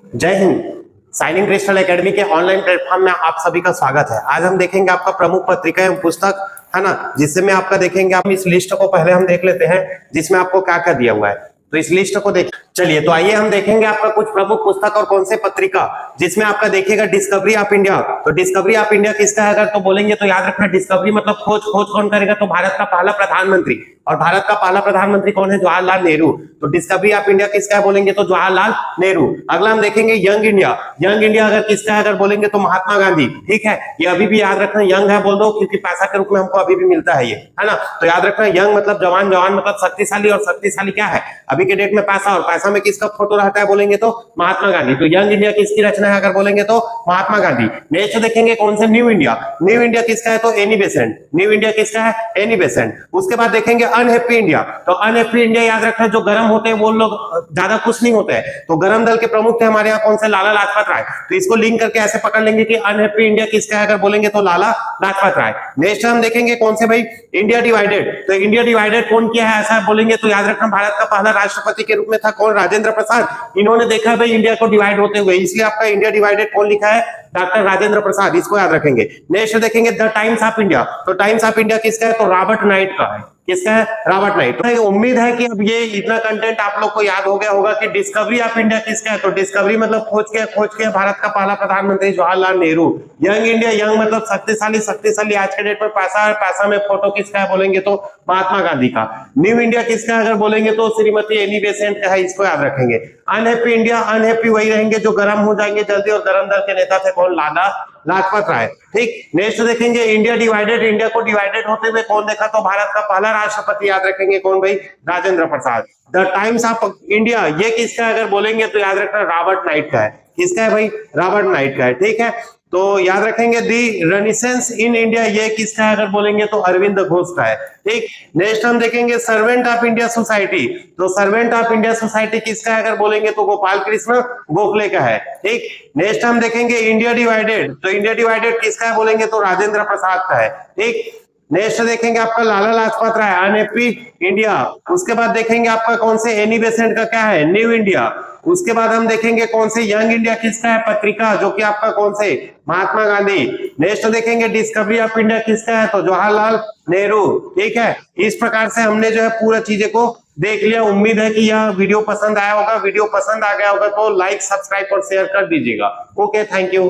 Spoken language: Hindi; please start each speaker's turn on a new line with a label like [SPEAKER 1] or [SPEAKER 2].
[SPEAKER 1] जय हिंद। साइनिंग क्रिस्टल एकेडमी के ऑनलाइन प्लेटफॉर्म में आप सभी का स्वागत है। आज हम देखेंगे आपका प्रमुख पत्रिका एवं पुस्तक, है ना, जिससे में आपका देखेंगे। आप इस लिस्ट को पहले हम देख लेते हैं जिसमें आपको क्या क्या दिया हुआ है। तो इस लिस्ट को देख चलिए, तो आइए हम देखेंगे आपका कुछ प्रमुख पुस्तक और कौन से पत्रिका, जिसमें आपका देखिएगा डिस्कवरी ऑफ इंडिया। तो डिस्कवरी ऑफ इंडिया किसका है अगर तो बोलेंगे तो याद रखना, डिस्कवरी मतलब खोज। खोज कौन करेगा तो भारत का पहला प्रधानमंत्री। और भारत का पहला प्रधानमंत्री कौन है? जवाहरलाल नेहरू। तो डिस्कवरी ऑफ इंडिया किसका है बोलेंगे तो जवाहरलाल नेहरू। अगला हम देखेंगे यंग इंडिया। यंग इंडिया अगर किसका है अगर बोलेंगे तो महात्मा गांधी। ठीक है, ये अभी भी याद रखना, यंग है बोल दो क्योंकि पैसा के रूप में हमको अभी भी मिलता है ये, है ना। तो याद रखना, यंग मतलब जवान, जवान मतलब शक्तिशाली, और शक्तिशाली क्या है अभी के डेट में? पैसा। और पैसा में किसका फोटो रहता है बोलेंगे तो महात्मा गांधी। तो यंग इंडिया किसकी रचना है अगर बोलेंगे तो महात्मा गांधी। नेक्स्ट देखेंगे कौन से? New India. न्यू इंडिया किसका है तो एनी बेसेंट। न्यू इंडिया किसका है? Annie Besant. उसके बाद देखेंगे अनहैप्पी इंडिया। तो अनहैप्पी इंडिया याद रखना, जो गर्म होते हैं वो लोग ज्यादा खुश नहीं होते हैं। तो गर्म दल के प्रमुख थे हमारे यहाँ कौन से? लाला लाजपत राय। तो इसको लिंक करके ऐसे पकड़ लेंगे कि अनहैप्पी इंडिया किसका है अगर बोलेंगे तो लाला लाजपत राय। नेक्स्ट हम देखेंगे कौन से भाई? India divided. तो इंडिया डिवाइडेड कौन किया है ऐसा बोलेंगे तो याद रखना, भारत का पहला राष्ट्रपति के रूप में था कौन? राजेंद्र प्रसाद। इन्होंने देखा भाई इंडिया को डिवाइड होते हुए, इसलिए आपका इंडिया डिवाइडेड कौन लिखा है? डॉक्टर राजेंद्र प्रसाद। इसको याद रखेंगे। नेक्स्ट देखेंगे द टाइम्स ऑफ इंडिया। तो टाइम्स ऑफ इंडिया किसका है तो रॉबर्ट नाइट का है। किसका है? Robert night. तो उम्मीद है कि अब ये इतना कंटेंट आप लोग को याद हो गया होगा कि डिस्कवरी ऑफ इंडिया किसका है तो डिस्कवरी मतलब खोज के भारत का पहला प्रधानमंत्री Jawaharlal Nehru. Young India, young मतलब शक्तिशाली, शक्तिशाली आज के डेट में पैसा है, पैसा में फोटो किसका है बोलेंगे तो महात्मा गांधी का। न्यू इंडिया किसका है अगर बोलेंगे तो श्रीमती एनी बेसेंट का है। इसको याद रखेंगे। अनहैप्पी इंडिया, अनहैप्पी वही रहेंगे जो गर्म हो जाएंगे जल्दी, और गर्म दल के नेता थे कौन? लाला लाजपत राय। ठीक। नेक्स्ट देखेंगे इंडिया डिवाइडेड। इंडिया को डिवाइडेड होते हुए कौन देखा तो भारत का पहला राष्ट्रपति याद रखेंगे कौन भाई? Rajendra Prasad. The times of India ये किसका है अगर बोलेंगे तो याद रखना, रॉबर्ट नाइट का है। किसका है भाई? रॉबर्ट नाइट का है। ठीक है, तो याद रखेंगे दी रेनिसेंस इन इंडिया ये किसका है अगर बोलेंगे तो अरविंद घोष का है। ठीक। नेक्स्ट हम देखेंगे सर्वेंट ऑफ इंडिया सोसाइटी। तो सर्वेंट ऑफ इंडिया सोसाइटी किसका है अगर बोलेंगे तो गोपाल कृष्ण गोखले का है। ठीक। नेक्स्ट हम देखेंगे इंडिया डिवाइडेड। तो इंडिया डिवाइडेड किसका है बोलेंगे तो राजेंद्र प्रसाद का है। ठीक। नेक्स्ट देखेंगे आपका लाला लाजपत राय, अनहैप्पी इंडिया। उसके बाद देखेंगे आपका कौन से? एनी बेसेंट का क्या है? New India. उसके बाद हम देखेंगे कौन से? यंग इंडिया किसका है? पत्रिका, जो कि आपका कौन से? महात्मा गांधी। नेक्स्ट देखेंगे डिस्कवरी ऑफ इंडिया किसका है तो जवाहरलाल नेहरू। ठीक है, इस प्रकार से हमने जो है पूरा चीजें को देख लिया। उम्मीद है कि यह वीडियो पसंद आया होगा। वीडियो पसंद आ गया होगा तो लाइक, सब्सक्राइब और शेयर कर दीजिएगा। Okay, thank you.